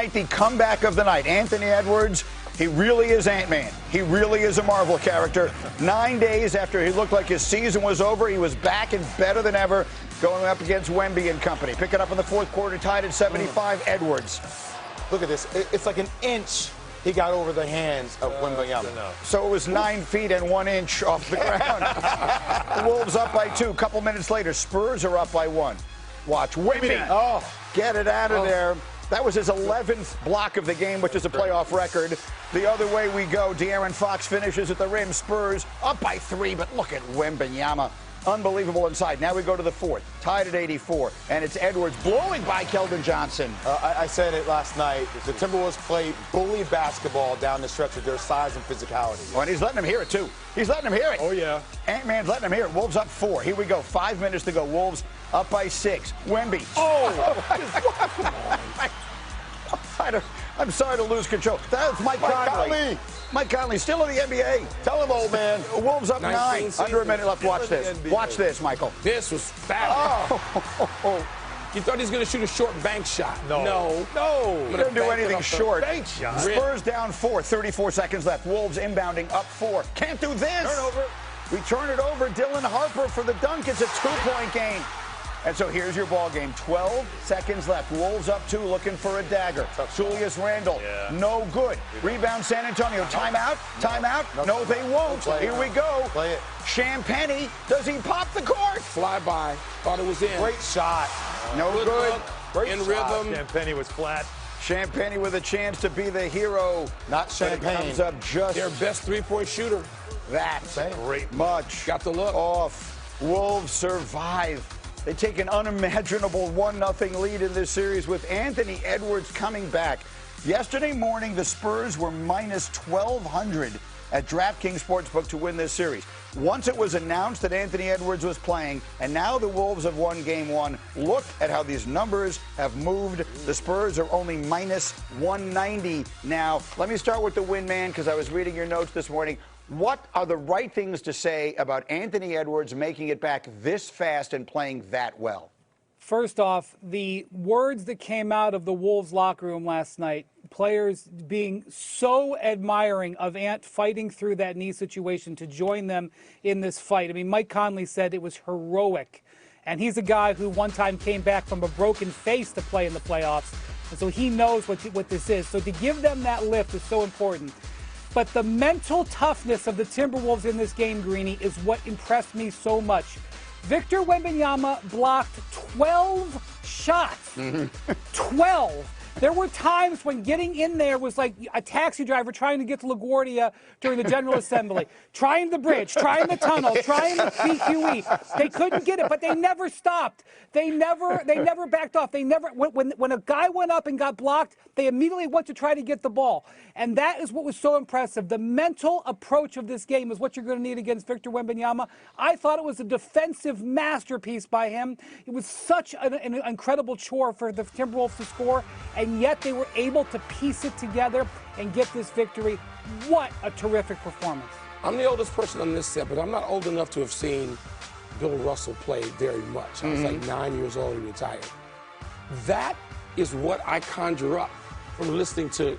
night, the comeback of the night. Anthony Edwards, he really is Ant-Man. He really is a Marvel character. 9 days after he looked like his season was over, he was back and better than ever, going up against Wemby and company. Pick it up in the fourth quarter, tied at 75. Edwards. Look at this. It's like an inch he got over the hands of Wembanyama. So it was 9 feet and 1 inch off the ground. The Wolves up by 2. A couple minutes later, Spurs are up by 1. Watch Wemby. Oh, get it out of there. That was his 11th block of the game, which is a playoff record. The other way we go. De'Aaron Fox finishes at the rim. Spurs up by 3, but look at Wembanyama. Unbelievable inside. Now we go to the fourth, tied at 84, and it's Edwards blowing by Keldon Johnson. I said it last night. The Timberwolves play bully basketball down the stretch with their size and physicality. Oh, and he's letting him hear it, too. He's letting him hear it. Oh, yeah. Ant-Man's letting him hear it. Wolves up 4. Here we go. 5 minutes to go. Wolves up by 6. Wemby. Oh! I'm sorry to lose control. That's Mike Conley. Mike Conley, still in the NBA. Tell him, old man. Wolves up 9. Under a minute left. Watch this. Watch this, Michael. This was fabulous. You thought he was going to shoot a short bank shot. No. He didn't do anything short. Bank shot. Spurs down 4. 34 seconds left. Wolves inbounding up 4. Can't do this. Turnover. We turn it over. Dylan Harper for the dunk. It's a 2-point game. And so here's your ball game. 12 seconds left. Wolves up 2, looking for a dagger. Julius Randle, no good. Rebound San Antonio. Timeout. Timeout. No, they won't. Here we go. Play it. Champagny, does he pop the court? Fly by. Thought it was in. Great shot. No good. Great in shot. rhythm. Champagny was flat. Champagny with a chance to be the hero. Not Champagne. Comes up just Their best three-point shooter. that. Great. Much. Got the look. Off. Wolves survive. They take an unimaginable 1-0 lead in this series with Anthony Edwards coming back. Yesterday morning, the Spurs were minus 1,200 at DraftKings Sportsbook to win this series. Once it was announced that Anthony Edwards was playing, and now the Wolves have won Game 1, look at how these numbers have moved. The Spurs are only minus 190 now. Let me start with the win man, because I was reading your notes this morning. What are the right things to say about Anthony Edwards making it back this fast and playing that well? First off, the words that came out of the Wolves locker room last night, players being so admiring of Ant fighting through that knee situation to join them in this fight. I mean, Mike Conley said it was heroic. And he's a guy who one time came back from a broken face to play in the playoffs. And so he knows what this is. So to give them that lift is so important. But the mental toughness of the Timberwolves in this game, Greeny, is what impressed me so much. Victor Wembanyama blocked 12 shots. 12. There were times when getting in there was like a taxi driver trying to get to LaGuardia during the General Assembly, trying the bridge, trying the tunnel, trying the PQE. They couldn't get it, but they never stopped. They never backed off. They never, when a guy went up and got blocked, they immediately went to try to get the ball. And that is what was so impressive. The mental approach of this game is what you're going to need against Victor Wembanyama. I thought it was a defensive masterpiece by him. It was such an incredible chore for the Timberwolves to score, and yet they were able to piece it together and get this victory. What a terrific performance. I'm the oldest person on this set, but I'm not old enough to have seen Bill Russell play very much. I was like 9 years old and retired. That is what I conjure up from listening to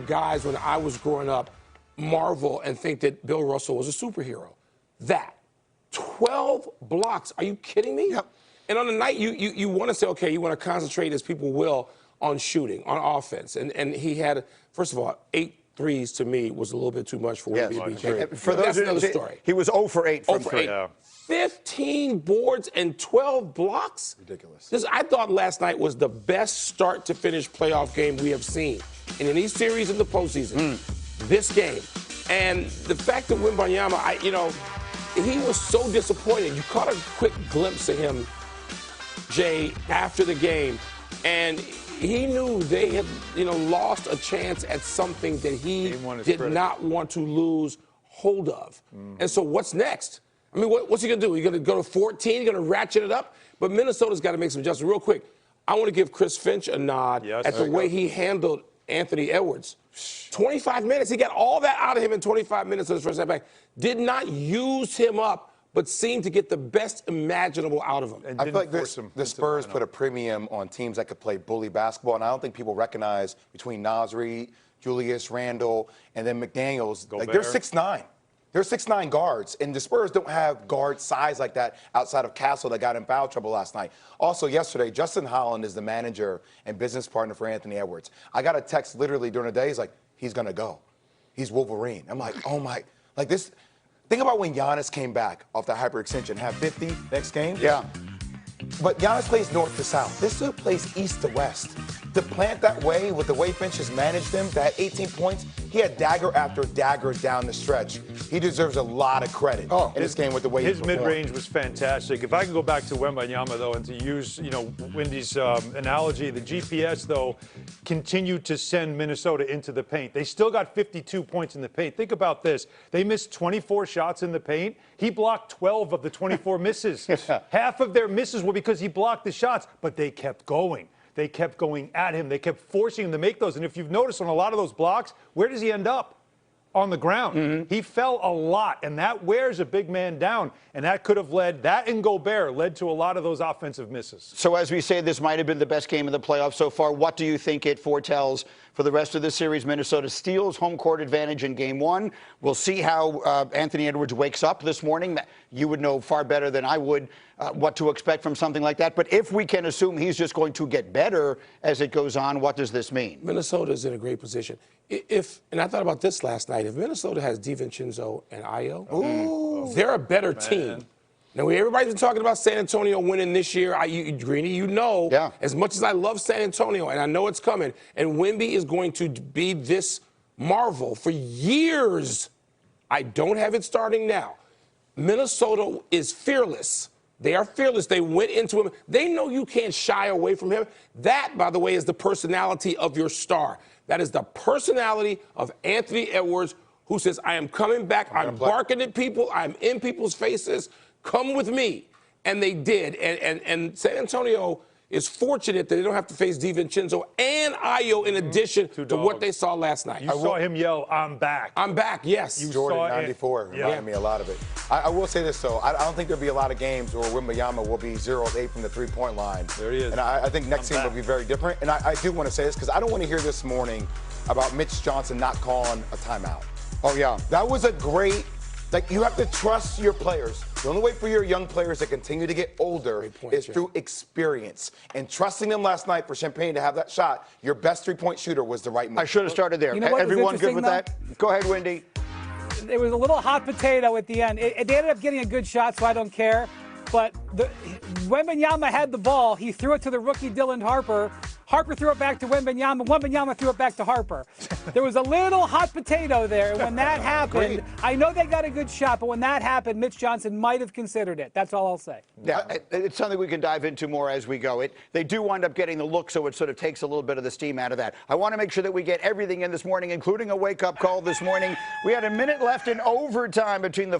guys when I was growing up marvel and think that Bill Russell was a superhero. That. 12 blocks. Are you kidding me? Yep. And on the night, you want to say, okay, you want to concentrate, as people will, on shooting, on offense. And he had, first of all, 8 threes to me was a little bit too much for Wemby to be carried. For those That's another story. He was 0 for 8 from 0 for 3. 8. Yeah. 15 boards and 12 blocks? Ridiculous. This, I thought last night was the best start to finish playoff game we have seen. And in these series in the postseason, this game. And the fact that Wembanyama, he was so disappointed. You caught a quick glimpse of him, Jay, after the game. And he knew they had, lost a chance at something that he did not want to lose hold of. And so what's next? I mean, what's he going to do? He's going to go to 14? He's going to ratchet it up? But Minnesota's got to make some adjustments. Real quick, I want to give Chris Finch a nod at the way he handled Anthony Edwards. 25 minutes. He got all that out of him in 25 minutes of his first at back. Did not use him up but seemed to get the best imaginable out of him. I feel like the Spurs put a premium on teams that could play bully basketball, and I don't think people recognize between Nasri, Julius Randle, and then McDaniels, like they're 6'9". They're 6'9" guards, and the Spurs don't have guard size like that outside of Castle that got in foul trouble last night. Also, yesterday, Justin Holland is the manager and business partner for Anthony Edwards. I got a text literally during the day. He's like, he's going to go. He's Wolverine. I'm like, oh, my. Like this. Think about when Giannis came back off the hyperextension, had 50 next game. Yeah. But Giannis plays north to south. This dude plays east to west. To plant that way with the way Finch has managed him, that 18 points, he had dagger after dagger down the stretch. He deserves a lot of credit in this game with the way he performed. His mid-range was fantastic. If I can go back to Wembanyama, though, and to use, Wendy's analogy, the GPS, though, continued to send Minnesota into the paint. They still got 52 points in the paint. Think about this. They missed 24 shots in the paint. He blocked 12 of the 24 misses. Half of their misses were because he blocked the shots, but they kept going. They kept going at him. They kept forcing him to make those. And if you've noticed on a lot of those blocks, where does he end up? On the ground. He fell a lot, and that wears a big man down. And that could have that and Gobert led to a lot of those offensive misses. So as we say, this might have been the best game of the playoffs so far. What do you think it foretells for the rest of the series? Minnesota steals home court advantage in game one. We'll see how Anthony Edwards wakes up this morning. You would know far better than I would what to expect from something like that. But if we can assume he's just going to get better as it goes on, what does this mean? Minnesota's in a great position. And I thought about this last night, if Minnesota has DiVincenzo and Ayo, they're a better team. Now, everybody's been talking about San Antonio winning this year. Greeny, as much as I love San Antonio, and I know it's coming, and Wemby is going to be this marvel for years. I don't have it starting now. Minnesota is fearless. They are fearless. They went into him. They know you can't shy away from him. That, by the way, is the personality of your star. That is the personality of Anthony Edwards, who says, I am coming back. I'm barking at people. I'm in people's faces. Come with me. And they did. And San Antonio is fortunate that they don't have to face DiVincenzo and Ayo in addition to what they saw last night. You saw him yell, I'm back. I'm back, yes. Jordan 94 reminded me a lot of it. I will say this, though. I don't think there'll be a lot of games where Wembanyama will be 0 of 8 from the three-point line. There he is. And I think next game will be very different. And I do want to say this because I don't want to hear this morning about Mitch Johnson not calling a timeout. Oh, yeah. That was a great you have to trust your players. The only way for your young players to continue to get older is through experience. And trusting them last night for Champagne to have that shot, your best three-point shooter was the right move. I should have started there. Everyone good with that? Go ahead, Wendy. It was a little hot potato at the end. They ended up getting a good shot, so I don't care. But Wembanyama had the ball. He threw it to the rookie Dylan Harper. Harper threw it back to Wembanyama. Wembanyama threw it back to Harper. There was a little hot potato there. And when that happened, I know they got a good shot, but when that happened, Mitch Johnson might have considered it. That's all I'll say. Yeah, it's something we can dive into more as we go. They do wind up getting the look, so it sort of takes a little bit of the steam out of that. I want to make sure that we get everything in this morning, including a wake-up call this morning. We had a minute left in overtime between the